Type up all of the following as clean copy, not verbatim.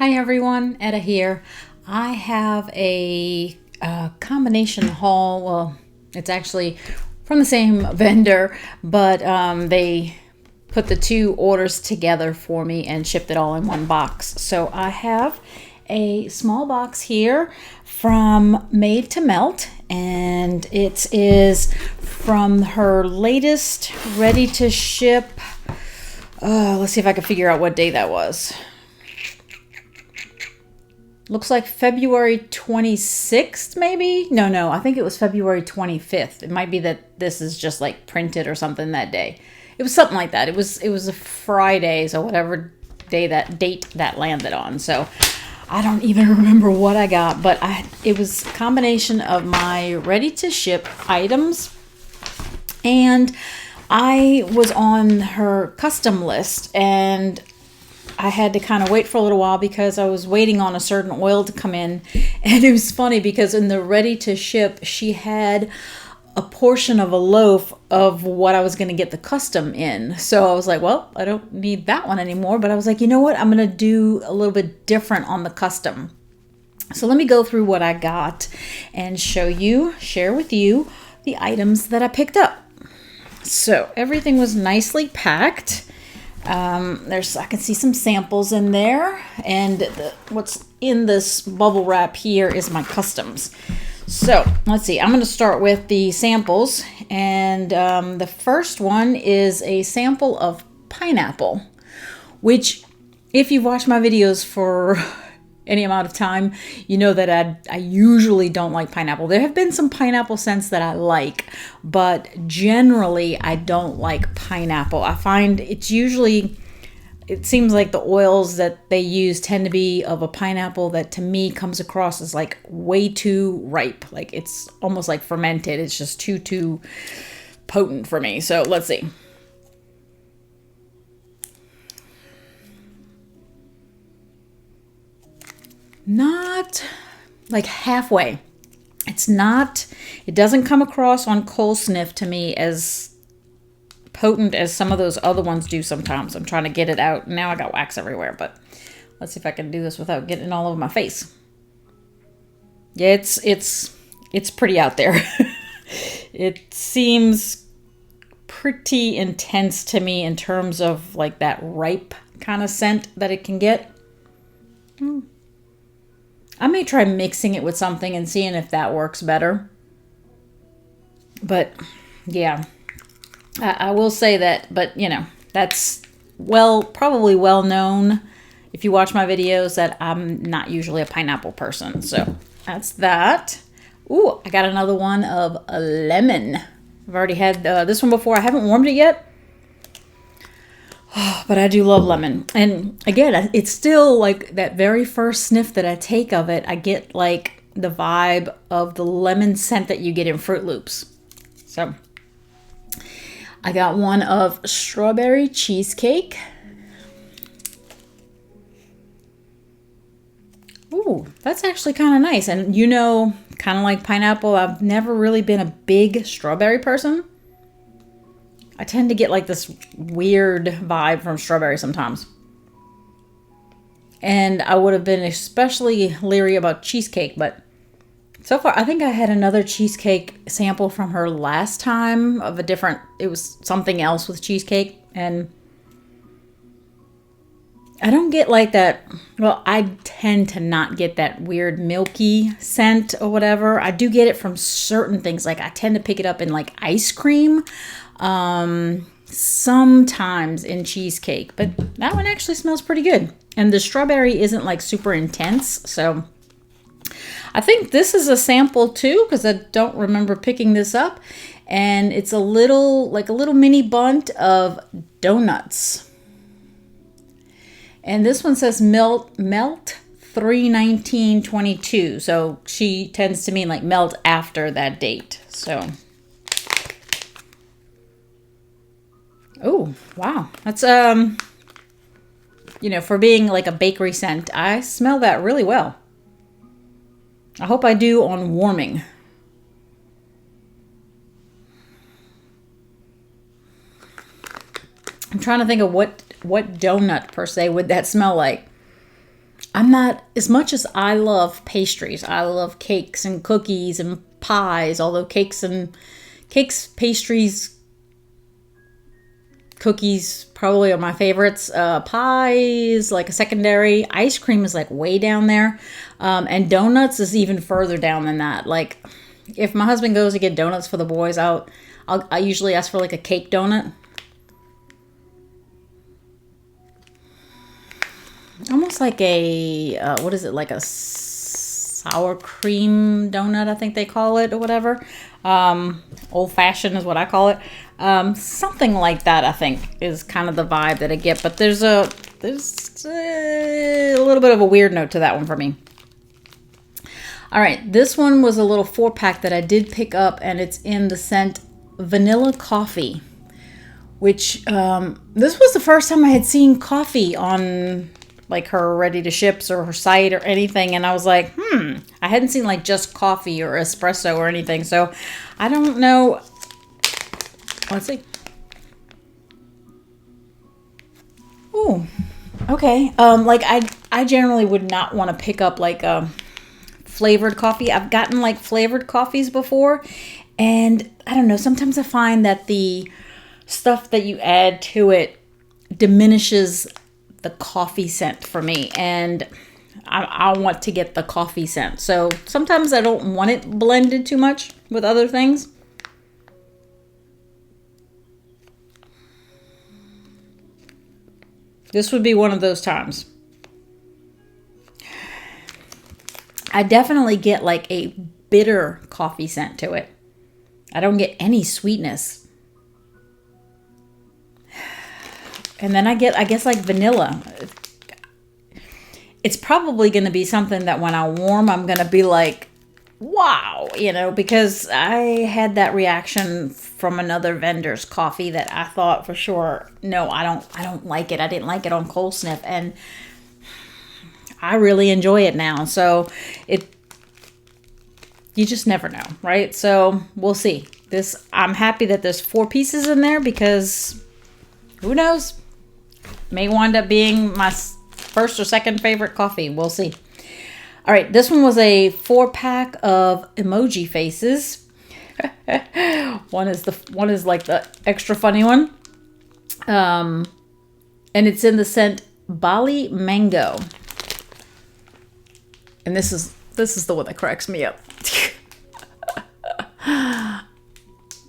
Hi everyone, Etta here. I have a combination haul. Well, it's actually from the same vendor, but they put the two orders together for me and shipped it all in one box. So I have a small box here from Made to Melt, and it is from her latest ready to ship. Let's see if I can figure out what day that was. Looks like February 26th, maybe? No, I think it was February 25th. It might be that this is just like printed or something that day. It was something like that. It was a Friday, so whatever date that landed on. So I don't even remember what I got, but it was a combination of my ready to ship items, and I was on her custom list, and I had to kind of wait for a little while because I was waiting on a certain oil to come in. And it was funny because in the ready to ship, she had a portion of a loaf of what I was going to get the custom in. So I was like, well, I don't need that one anymore. But I was like, you know what? I'm going to do a little bit different on the custom. So let me go through what I got and share with you the items that I picked up. So everything was nicely packed. I can see some samples in there, and what's in this bubble wrap here is my customs. So let's see, I'm going to start with the samples, and the first one is a sample of pineapple, which if you've watched my videos for any amount of time, you know that I usually don't like pineapple. There have been some pineapple scents that I like, but generally I don't like pineapple. I find it seems like the oils that they use tend to be of a pineapple that to me comes across as like way too ripe. Like it's almost like fermented. It's just too potent for me. So let's see. Not like halfway. It doesn't come across on cold sniff to me as potent as some of those other ones do sometimes. I'm trying to get it out. Now I got wax everywhere, but let's see if I can do this without getting it all over my face. Yeah, it's pretty out there. It seems pretty intense to me in terms of like that ripe kind of scent that it can get. I may try mixing it with something and seeing if that works better. But yeah, I will say that, but you know, that's probably well known if you watch my videos that I'm not usually a pineapple person. So that's that. Ooh, I got another one of a lemon. I've already had this one before. I haven't warmed it yet. But I do love lemon. And again, it's still like that very first sniff that I take of it, I get like the vibe of the lemon scent that you get in Fruit Loops. So I got one of strawberry cheesecake. Ooh, that's actually kind of nice. And you know, kind of like pineapple, I've never really been a big strawberry person. I tend to get like this weird vibe from strawberry sometimes. And I would have been especially leery about cheesecake, but so far I think I had another cheesecake sample from her last time of it was something else with cheesecake, and I don't get like that. Well, I tend to not get that weird milky scent or whatever. I do get it from certain things. Like I tend to pick it up in like ice cream. Sometimes in cheesecake, but that one actually smells pretty good. And the strawberry isn't like super intense. So I think this is a sample too, because I don't remember picking this up. And it's a little mini bunt of donuts. And this one says melt 3/19/22. So she tends to mean like melt after that date. So oh, wow. That's, for being like a bakery scent, I smell that really well. I hope I do on warming. I'm trying to think of what donut per se would that smell like. I'm not, as much as I love pastries, I love cakes and cookies and pies, although cakes, pastries, cookies probably are my favorites. Pies, like a secondary. Ice cream is like way down there. And donuts is even further down than that. Like, if my husband goes to get donuts for the boys, I usually ask for like a cake donut. Almost like a, what is it, like a sour cream donut, I think they call it, or whatever. Old-fashioned is what I call it. Something like that, I think, is kind of the vibe that I get. But there's a little bit of a weird note to that one for me. All right, this one was a little 4-pack that I did pick up, and it's in the scent Vanilla Coffee, which this was the first time I had seen coffee on like her ready to ships or her site or anything, and I was like, I hadn't seen like just coffee or espresso or anything, so I don't know. Let's see. Oh, okay. Like I generally would not want to pick up like flavored coffee. I've gotten like flavored coffees before, and I don't know, sometimes I find that the stuff that you add to it diminishes the coffee scent for me, and I want to get the coffee scent. So sometimes I don't want it blended too much with other things. This would be one of those times. I definitely get like a bitter coffee scent to it. I don't get any sweetness. And then I get, I guess, like vanilla. It's probably going to be something that when I warm, I'm going to be like, wow, you know, because I had that reaction from another vendor's coffee that I thought for sure, no, I don't like it. I didn't like it on Cold Sniff, and I really enjoy it now. So you just never know, right? So we'll see. I'm happy that there's 4 pieces in there, because who knows? May wind up being my first or second favorite coffee. We'll see. All right, this one was a 4-pack of emoji faces. One is like the extra funny one, and it's in the scent Bali Mango. And this is the one that cracks me up. I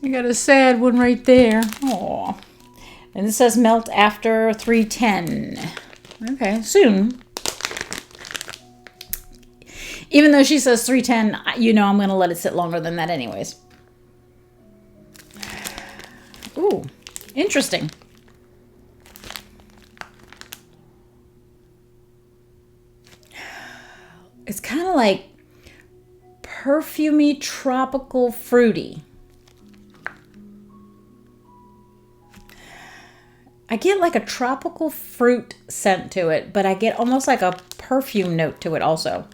got a sad one right there. Aww. And it says melt after 310. Okay, soon. Even though she says 310, you know I'm going to let it sit longer than that anyways. Ooh, interesting. It's kind of like perfumey, tropical, fruity. I get like a tropical fruit scent to it, but I get almost like a perfume note to it also.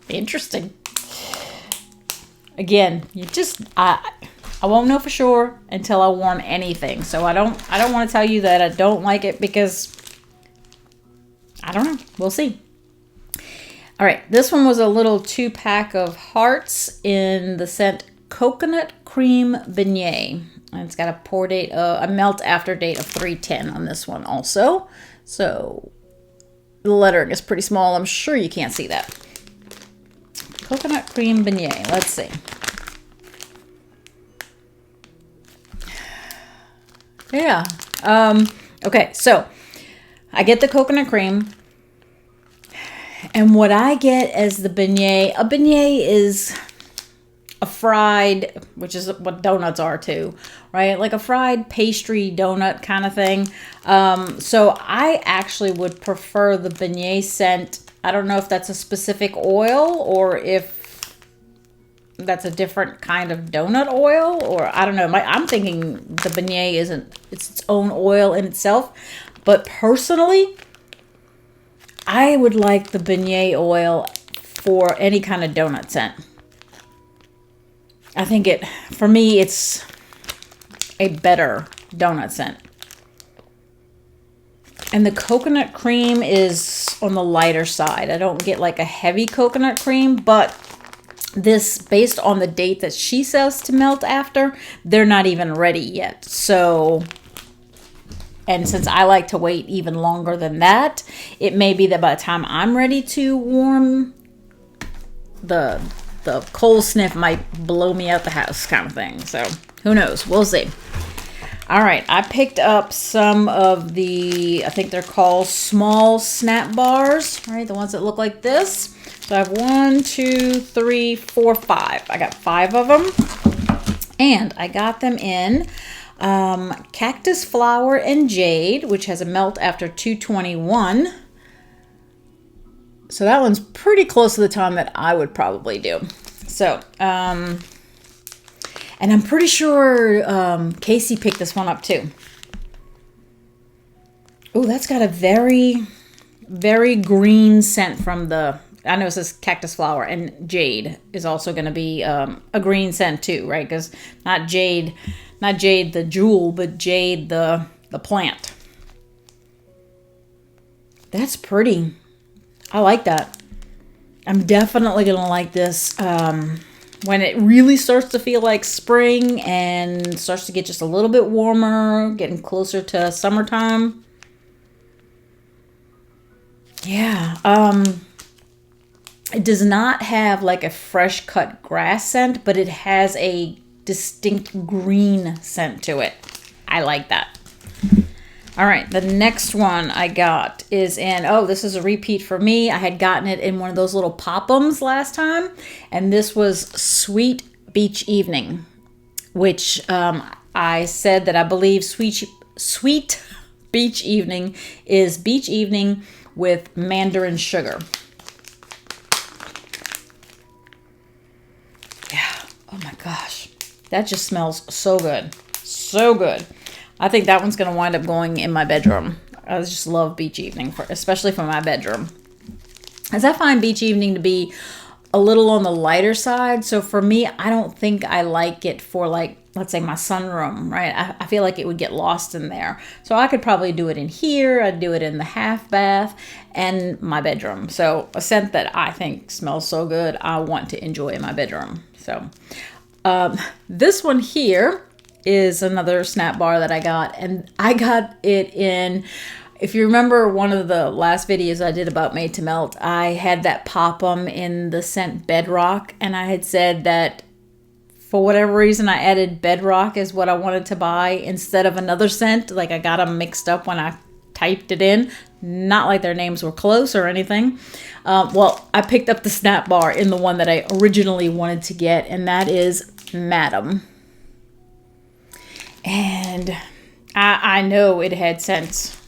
Interesting. Again, I won't know for sure until I warm anything. So I don't want to tell you that I don't like it, because I don't know. We'll see. All right, this one was a little 2-pack of hearts in the scent Coconut Cream Beignet. And it's got a pour date, a melt after date of 310 on this one also. So the lettering is pretty small. I'm sure you can't see that. Coconut Cream Beignet. Let's see. Yeah. Okay, so I get the coconut cream. And what I get as the beignet, a beignet is a fried, which is what donuts are too, right? Like a fried pastry donut kind of thing. So I actually would prefer the beignet scent. I don't know if that's a specific oil or if that's a different kind of donut oil, or I don't know. I'm thinking the beignet it's its own oil in itself. But personally, I would like the beignet oil for any kind of donut scent. I think for me, it's a better donut scent. And the coconut cream is on the lighter side. I don't get like a heavy coconut cream, but this, based on the date that she says to melt after, they're not even ready yet. So, and since I like to wait even longer than that, it may be that by the time I'm ready to warm, the cold sniff might blow me out the house kind of thing. So who knows? We'll see. All right, I picked up some of the, I think they're called small snap bars, right? The ones that look like this. So I have 1, 2, 3, 4, 5. I got 5 of them. And I got them in Cactus Flower and Jade, which has a melt after 221. So that one's pretty close to the time that I would probably do. So, and I'm pretty sure Casey picked this one up too. Oh, that's got a very, very green scent from the, I know it says Cactus Flower, and Jade is also going to be a green scent too, right? Because not Jade the jewel, but Jade the plant. That's pretty. I like that. I'm definitely going to like this when it really starts to feel like spring and starts to get just a little bit warmer, getting closer to summertime. Yeah. It does not have like a fresh cut grass scent, but it has a distinct green scent to it. I like that. All right, the next one I got is in, oh, this is a repeat for me. I had gotten it in one of those little pop-ums last time, and this was Sweet Beach Evening, which I said that I believe Sweet Beach Evening is beach evening with mandarin sugar. Yeah, oh my gosh, that just smells so good, so good. I think that one's going to wind up going in my bedroom. I just love beach evening, especially for my bedroom. As I find beach evening to be a little on the lighter side. So for me, I don't think I like it for like, let's say my sunroom, right? I feel like it would get lost in there. So I could probably do it in here. I'd do it in the half bath and my bedroom. So a scent that I think smells so good, I want to enjoy in my bedroom. So this one here is another snap bar that I got, and I got it in, if you remember one of the last videos I did about Made to Melt, I had that pop-um in the scent Bedrock, and I had said that for whatever reason I added Bedrock as what I wanted to buy instead of another scent. Like I got them mixed up when I typed it in, not like their names were close or anything. Well, I picked up the snap bar in the one that I originally wanted to get, and that is Madam. And I know it had scent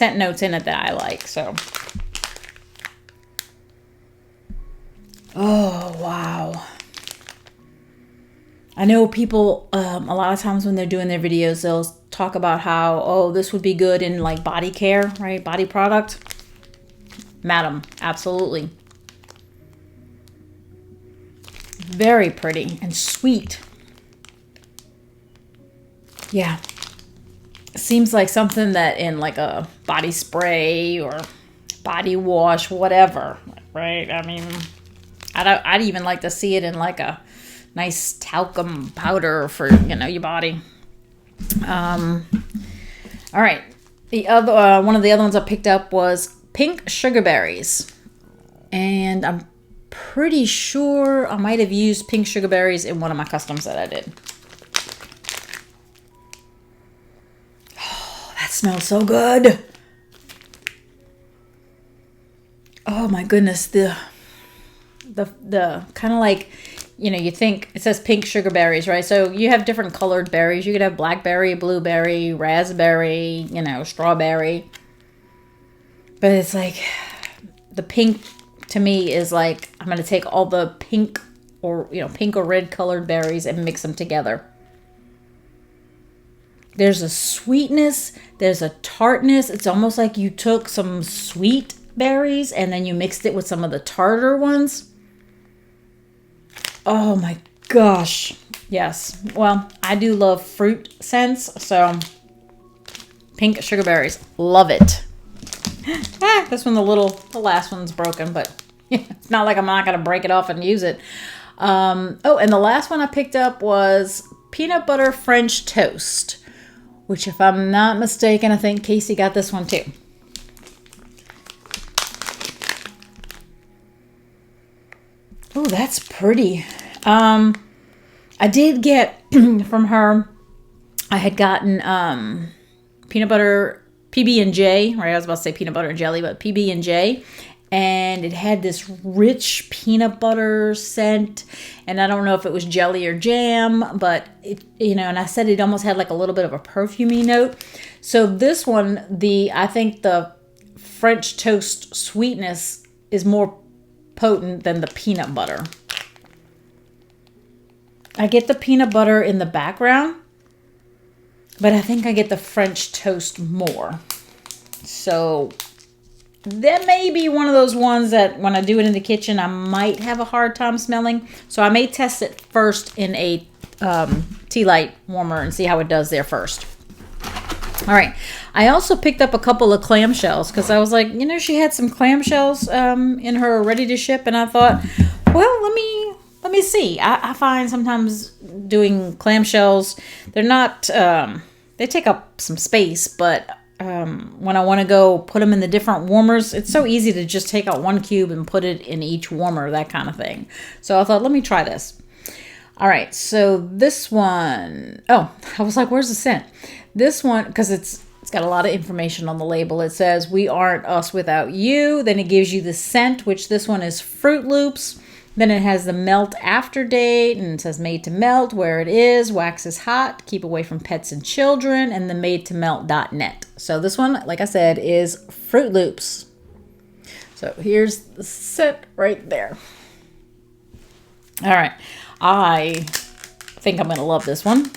notes in it that I like, so. Oh, wow. I know people, a lot of times when they're doing their videos, they'll talk about how, oh, this would be good in like body care, right? Body product. Madam, absolutely. Very pretty and sweet. Yeah. Seems like something that in like a body spray or body wash, whatever, right? I mean, I'd even like to see it in like a nice talcum powder for, you know, your body. All right. The other one of the other ones I picked up was Pink Sugar Berries. And I'm pretty sure I might have used Pink Sugar Berries in one of my customs that I did. Smells so good. Oh my goodness, the kind of like, you know, you think it says pink sugar berries, right? So you have different colored berries. You could have blackberry, blueberry, raspberry, you know, strawberry. But it's like the pink to me is like, I'm going to take all the pink or, you know, pink or red colored berries and mix them together. There's a sweetness, there's a tartness. It's almost like you took some sweet berries and then you mixed it with some of the tartar ones. Oh my gosh. Yes. Well, I do love fruit scents, so pink sugar berries. Love it. This one, the last one's broken, but it's not like I'm not going to break it off and use it. Oh, and the last one I picked up was peanut butter French toast, which, if I'm not mistaken, I think Casey got this one too. Oh, that's pretty. I did get from her, I had gotten peanut butter PB&J, right? I was about to say peanut butter and jelly, but PB&J. And it had this rich peanut butter scent. And I don't know if it was jelly or jam, but it, and I said it almost had like a little bit of a perfumey note. So this one, I think the French toast sweetness is more potent than the peanut butter. I get the peanut butter in the background, but I think I get the French toast more. So that may be one of those ones that when I do it in the kitchen, I might have a hard time smelling. So I may test it first in a tea light warmer and see how it does there first. All right. I also picked up a couple of clamshells because I was like, she had some clamshells in her ready to ship. And I thought, well, let me see. I find sometimes doing clamshells, they're not, they take up some space, but when I want to go put them in the different warmers, it's so easy to just take out one cube and put it in each warmer, that kind of thing. So I thought, let me try this. All right, so this one, I was like, where's the scent? This one, because it's got a lot of information on the label. It says, we aren't us without you. Then it gives you the scent, which this one is Fruit Loops. Then it has the melt after date, and it says made to melt, where it is, wax is hot, keep away from pets and children, and the madettomelt.net. So this one, like I said, is Fruit Loops. So here's the scent right there. All right. I think I'm going to love this one.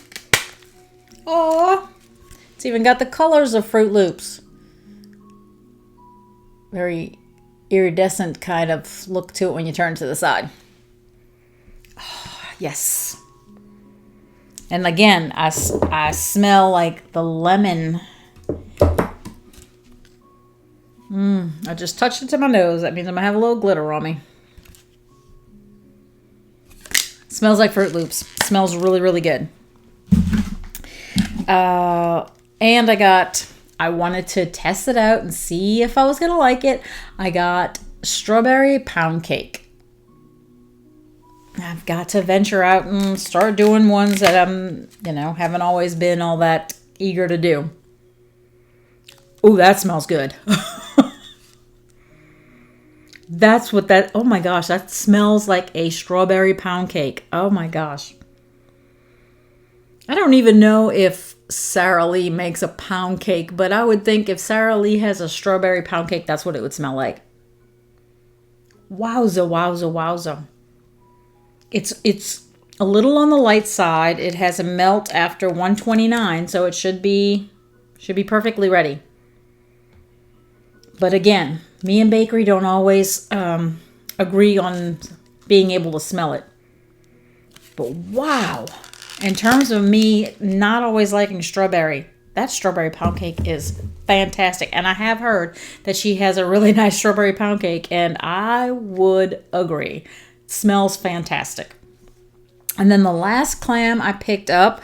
Oh, it's even got the colors of Fruit Loops. Very iridescent kind of look to it when you turn to the side. Oh, yes. And again, I smell like the lemon. I just touched it to my nose. That means I'm going to have a little glitter on me. It smells like Fruit Loops. It smells really, really good. And I wanted to test it out and see if I was going to like it. I got strawberry pound cake. I've got to venture out and start doing ones that I'm, haven't always been all that eager to do. Oh, that smells good. Oh my gosh, that smells like a strawberry pound cake. Oh my gosh. I don't even know if Sara Lee makes a pound cake, but I would think if Sara Lee has a strawberry pound cake, that's what it would smell like. Wowza, wowza, wowza. It's a little on the light side. It has a melt after 129, so it should be perfectly ready. But again, me and bakery don't always agree on being able to smell it. But wow. In terms of me not always liking strawberry, that strawberry pound cake is fantastic. And I have heard that she has a really nice strawberry pound cake, and I would agree. It smells fantastic. And then the last clam I picked up,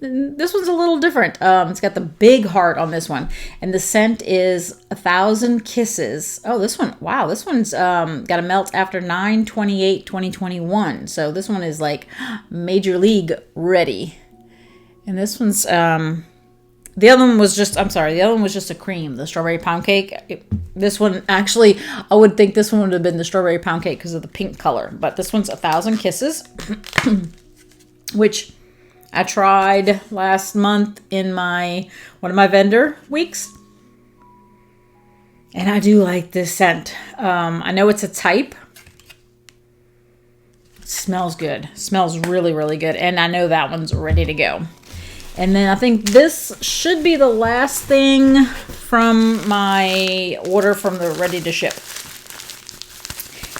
this one's a little different. It's got the big heart on this one. And the scent is 1,000 Kisses. Oh, this one, wow, this one's got a melt after 9/28/2021. So this one is like Major League ready. And this one's, the other one was just a cream, the strawberry pound cake. This one, actually, I would think this one would have been the strawberry pound cake because of the pink color. But this one's 1,000 Kisses, which I tried last month in one of my vendor weeks. And I do like this scent. I know it's a type. It smells good. It smells really, really good. And I know that one's ready to go. And then I think this should be the last thing from my order from the ready to ship.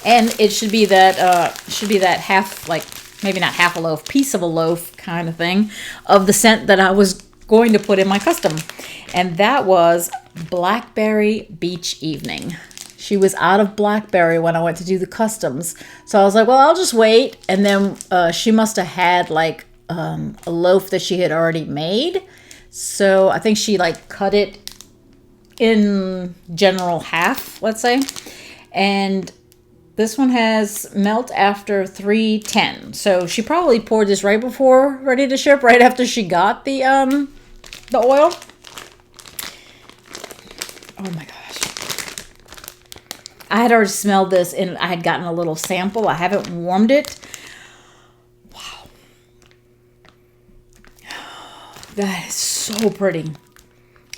And it should be that half, like maybe not half a loaf, piece of a loaf kind of thing of the scent that I was going to put in my custom. And that was Blackberry Beach Evening. She was out of Blackberry when I went to do the customs. So I was like, well, I'll just wait. And then she must have had like a loaf that she had already made. So I think she like cut it in general half, let's say. And this one has melt after 3:10. So she probably poured this right before ready to ship, right after she got the oil. Oh my gosh. I had already smelled this and I had gotten a little sample. I haven't warmed it. Wow. That is so pretty.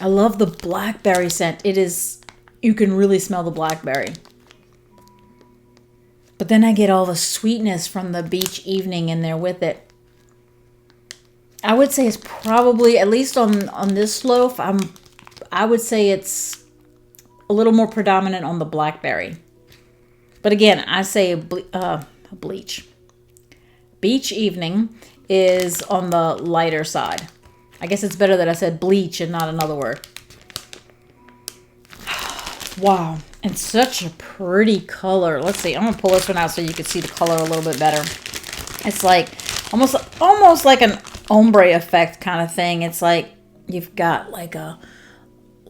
I love the blackberry scent. It is, you can really smell the blackberry. But then I get all the sweetness from the beach evening in there with it. I would say it's probably, at least on this loaf, I would say it's a little more predominant on the blackberry. But again, I say bleach. Beach Evening is on the lighter side. I guess it's better that I said bleach and not another word. Wow. And such a pretty color. Let's see. I'm going to pull this one out so you can see the color a little bit better. It's like almost like an ombre effect kind of thing. It's like you've got like a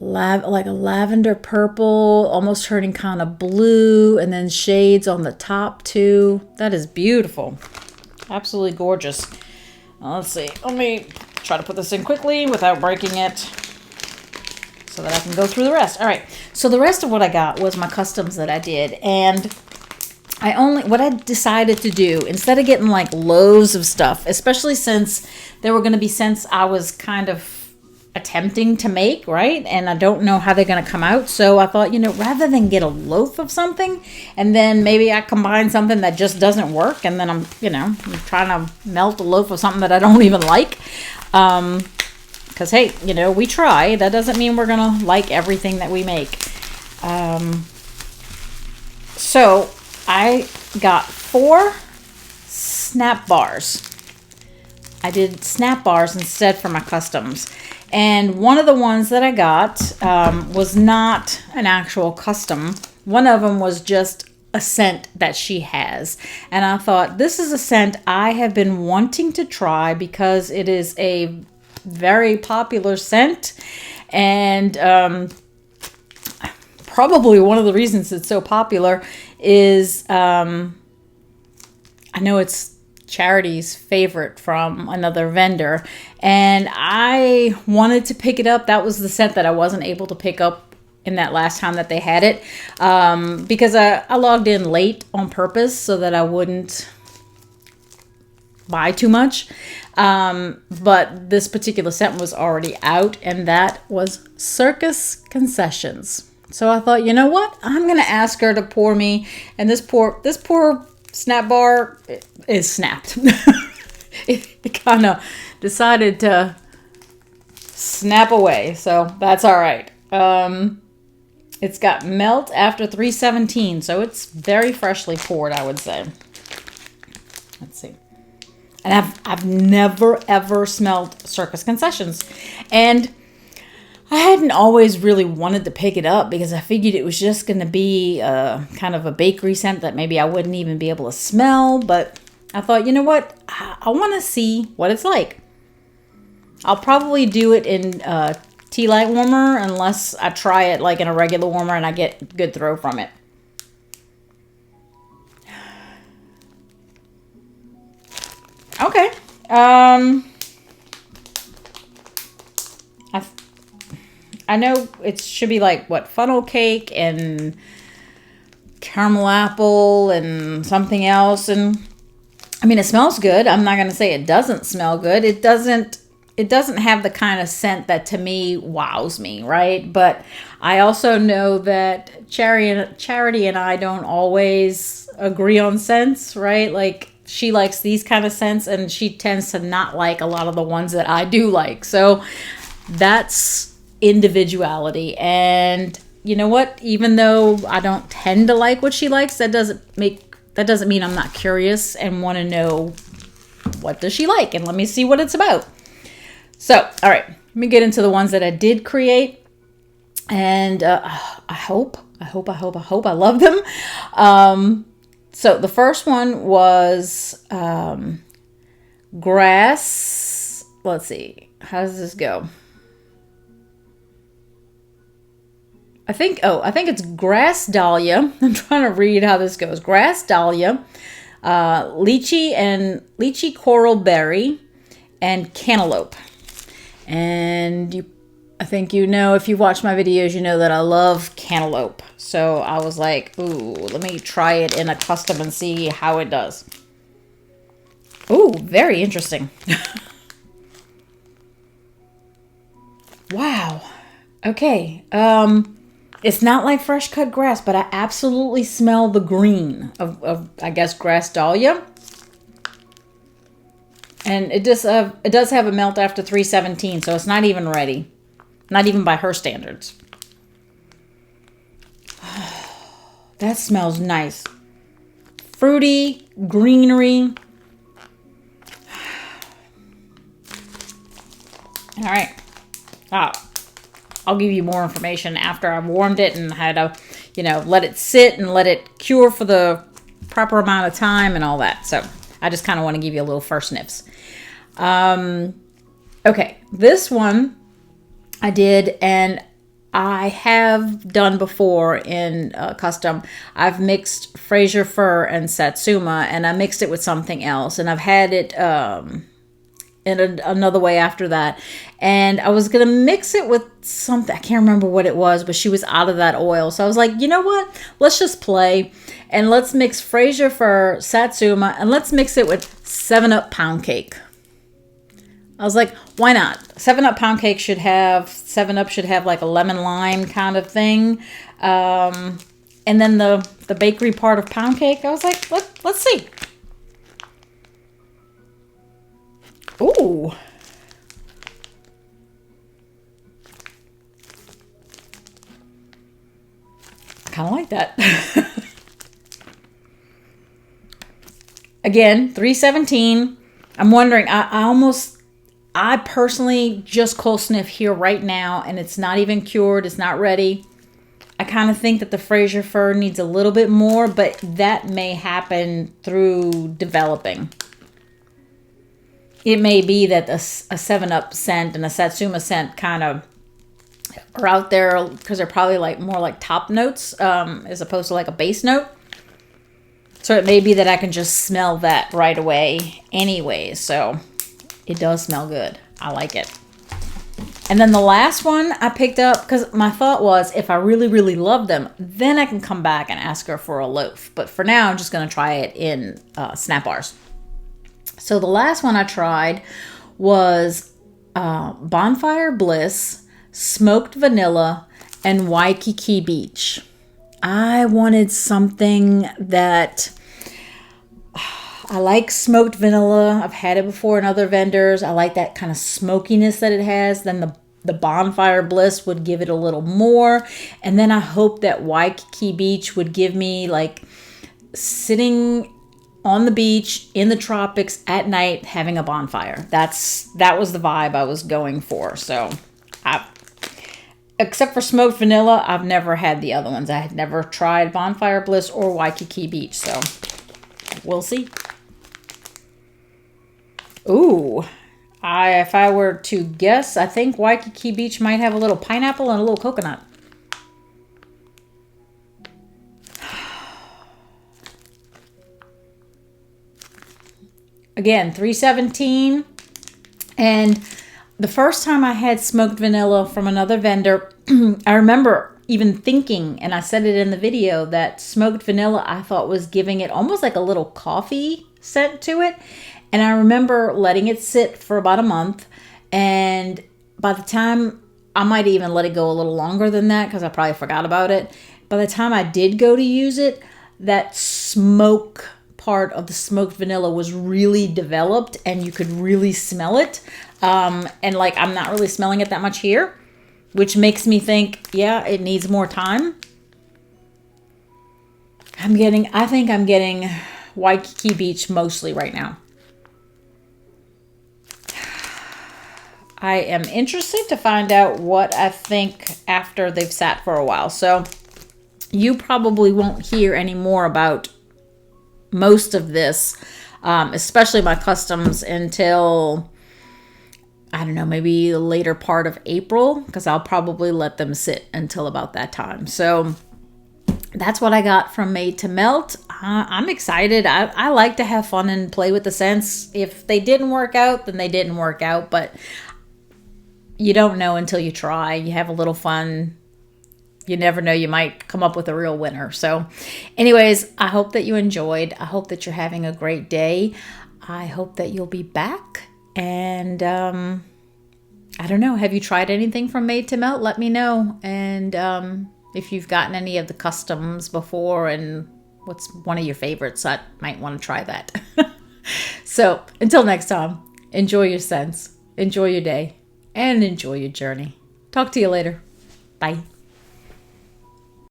lavender purple, almost turning kind of blue, and then shades on the top too. That is beautiful. Absolutely gorgeous. Let's see. Let me try to put this in quickly without breaking it so that I can go through the rest. All right. So the rest of what I got was my customs that I did. And what I decided to do, instead of getting like loads of stuff, especially since there were going to be scents I was kind of attempting to make, right? And I don't know how they're going to come out. So I thought, rather than get a loaf of something and then maybe I combine something that just doesn't work, and then I'm trying to melt a loaf of something that I don't even like. Because, hey, we try. That doesn't mean we're going to like everything that we make. So I got 4 snap bars. I did snap bars instead for my customs. And one of the ones that I got was not an actual custom. One of them was just a scent that she has. And I thought, this is a scent I have been wanting to try because it is a very popular scent. And probably one of the reasons it's so popular is I know it's Charity's favorite from another vendor, and I wanted to pick it up. That was the scent that I wasn't able to pick up in that last time that they had it, because I logged in late on purpose so that I wouldn't buy too much. But this particular scent was already out, and that was Circus Concessions. So I thought, you know what? I'm gonna ask her to pour me, and this poor snap bar is snapped. it kind of decided to snap away, so that's all right. It's got melt after 3:17, so it's very freshly poured, I would say. Let's see. And I've never ever smelled Circus Concessions, and I hadn't always really wanted to pick it up because I figured it was just going to be kind of a bakery scent that maybe I wouldn't even be able to smell. But I thought, you know what? I want to see what it's like. I'll probably do it in tea light warmer unless I try it like in a regular warmer and I get good throw from it. Okay. I know it should be like, funnel cake and caramel apple and something else. And I mean, it smells good. I'm not going to say it doesn't smell good. It doesn't have the kind of scent that to me wows me, right? But I also know that Charity and I don't always agree on scents, right? Like, she likes these kind of scents and she tends to not like a lot of the ones that I do like. So that's individuality. And you know what? Even though I don't tend to like what she likes, that doesn't mean I'm not curious and want to know what does she like? And let me see what it's about. So, all right, let me get into the ones that I did create. And I hope I love them. So the first one was grass. Let's see. How does this go? I think it's grass dahlia. I'm trying to read how this goes. Grass dahlia, lychee coral berry, and cantaloupe. And I think if you've watched my videos, you know that I love cantaloupe. So I was like, ooh, let me try it in a custom and see how it does. Ooh, very interesting. Wow. Okay. It's not like fresh cut grass, but I absolutely smell the green of I guess, grass dahlia. And it does have a melt after 317, so it's not even ready. Not even by her standards. That smells nice. Fruity, greenery. All right. I'll give you more information after I've warmed it and had to, let it sit and let it cure for the proper amount of time and all that. So I just kind of want to give you a little first sniffs. Okay, this one I did, and I have done before in custom. I've mixed Fraser fir and Satsuma, and I mixed it with something else, and I've had it in another way after that. And I was gonna mix it with something, I can't remember what it was, but she was out of that oil, so I was like, you know what? Let's just play, and let's mix Fraser fir, Satsuma, and let's mix it with 7-Up pound cake. I was like, why not? 7-Up pound cake should have, 7-Up should have like a lemon lime kind of thing. And then the bakery part of pound cake, I was like, let's see. Ooh. Kind of like that. Again, 317. I'm wondering, I personally just cold sniff here right now, and it's not even cured. It's not ready. I kind of think that the Fraser fir needs a little bit more, but that may happen through developing. It may be that a 7-Up scent and a Satsuma scent kind of are out there because they're probably like more like top notes as opposed to like a base note. So it may be that I can just smell that right away anyway. So it does smell good. I like it. And then the last one I picked up because my thought was if I really, really love them, then I can come back and ask her for a loaf. But for now, I'm just going to try it in Snap Bars. So the last one I tried was Bonfire Bliss, Smoked Vanilla, and Waikiki Beach. I wanted something that... I like smoked vanilla. I've had it before in other vendors. I like that kind of smokiness that it has. Then the Bonfire Bliss would give it a little more. And then I hope that Waikiki Beach would give me like sitting on the beach in the tropics at night having a bonfire. That was the vibe I was going for. So except for smoked vanilla, I've never had the other ones. I had never tried Bonfire Bliss or Waikiki Beach. So we'll see. Ooh, if I were to guess, I think Waikiki Beach might have a little pineapple and a little coconut. Again, 317. And the first time I had smoked vanilla from another vendor, I remember even thinking, and I said it in the video, that smoked vanilla I thought was giving it almost like a little coffee scent to it. And I remember letting it sit for about a month. And by the time, I might even let it go a little longer than that because I probably forgot about it. By the time I did go to use it, that smoke part of the smoked vanilla was really developed and you could really smell it. And like, I'm not really smelling it that much here, which makes me think, yeah, it needs more time. I think I'm getting Waikiki Beach mostly right now. I am interested to find out what I think after they've sat for a while. So you probably won't hear any more about most of this, especially my customs, until, I don't know, maybe the later part of April, because I'll probably let them sit until about that time. So that's what I got from Made to Melt. I'm excited. I like to have fun and play with the scents. If they didn't work out, then they didn't work out. But you don't know until you try. You have a little fun. You never know. You might come up with a real winner. So anyways, I hope that you enjoyed. I hope that you're having a great day. I hope that you'll be back. And I don't know. Have you tried anything from Made to Melt? Let me know. And if you've gotten any of the customs before and what's one of your favorites, I might want to try that. So until next time, enjoy your scents, enjoy your day, and enjoy your journey. Talk to you later. Bye.